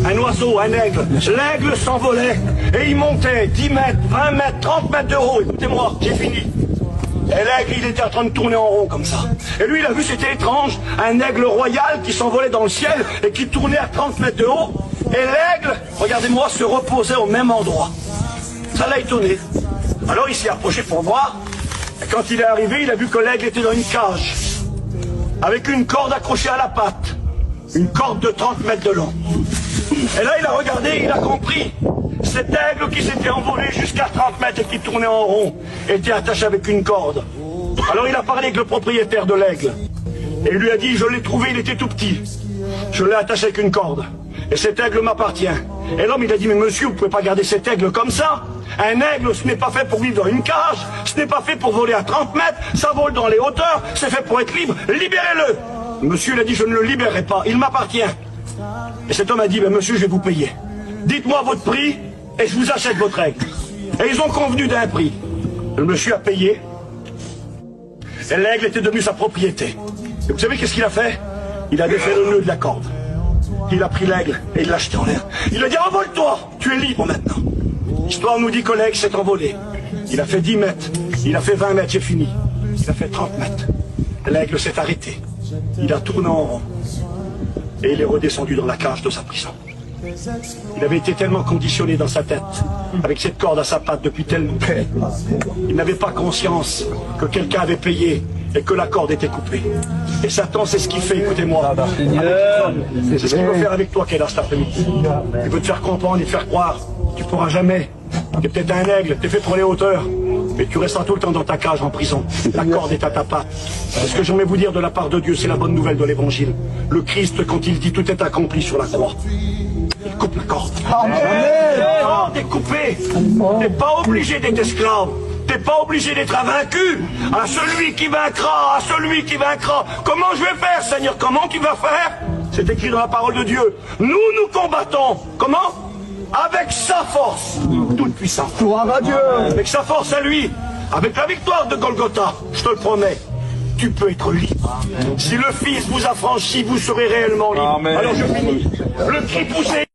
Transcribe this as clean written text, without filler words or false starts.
un oiseau, un aigle. L'aigle s'envolait et il montait 10 mètres, 20 mètres, 30 mètres de haut. Écoutez-moi, j'ai fini. Et l'aigle, il était en train de tourner en rond comme ça. Et lui, il a vu, c'était étrange, un aigle royal qui s'envolait dans le ciel et qui tournait à 30 mètres de haut. Et l'aigle, regardez-moi, se reposait au même endroit. Ça l'a étonné. Alors il s'est approché pour voir. Et quand il est arrivé, il a vu que l'aigle était dans une cage, avec une corde accrochée à la patte. Une corde de 30 mètres de long. Et là, il a regardé et il a compris. Cet aigle qui s'était envolé jusqu'à 30 mètres et qui tournait en rond était attaché avec une corde. Alors il a parlé avec le propriétaire de l'aigle. Et il lui a dit, je l'ai trouvé, il était tout petit. Je l'ai attaché avec une corde. Et cet aigle m'appartient. Et l'homme, il a dit, mais monsieur, vous ne pouvez pas garder cet aigle comme ça. Un aigle, ce n'est pas fait pour vivre dans une cage. Ce n'est pas fait pour voler à 30 mètres. Ça vole dans les hauteurs. C'est fait pour être libre. Libérez-le. Monsieur, il a dit, je ne le libérerai pas. Il m'appartient. Et cet homme a dit, ben, monsieur, je vais vous payer. Dites-moi votre prix et je vous achète votre aigle. Et ils ont convenu d'un prix. Le monsieur a payé. Et l'aigle était devenu sa propriété. Et vous savez qu'est-ce qu'il a fait? Il a défait le nœud de la corde. Il a pris l'aigle et il l'a jeté en l'air. Il a dit, envole-toi, tu es libre maintenant. L'histoire nous dit que l'aigle s'est envolé. Il a fait 10 mètres, il a fait 20 mètres, j'ai fini. Il a fait 30 mètres. L'aigle s'est arrêté. Il a tourné en rond. Et il est redescendu dans la cage de sa prison. Il avait été tellement conditionné dans sa tête, avec cette corde à sa patte depuis tellement longtemps. Il n'avait pas conscience que quelqu'un avait payé et que la corde était coupée. Et Satan, c'est ce qu'il fait, écoutez-moi. C'est ce qu'il veut faire avec toi, Kéla, cet après-midi. Il veut te faire comprendre et te faire croire. Tu ne pourras jamais. Tu es peut-être un aigle, tu es fait pour les hauteurs. Mais tu resteras tout le temps dans ta cage en prison. La corde est à ta patte. C'est ce que j'aimerais vous dire de la part de Dieu, c'est la bonne nouvelle de l'évangile. Le Christ, quand il dit tout est accompli sur la croix, il coupe la corde. La corde est coupée. T'es pas obligé d'être esclave. T'es pas obligé d'être vaincu. À celui qui vaincra, à celui qui vaincra. Comment je vais faire, Seigneur? Comment tu vas faire? C'est écrit dans la parole de Dieu. Nous combattons. Comment? Avec sa force, toute puissante. Gloire à Dieu. Avec sa force à lui, avec la victoire de Golgotha, je te le promets, tu peux être libre. Si le Fils vous a franchi, vous serez réellement libre. Amen. Alors je finis. Le cri poussé.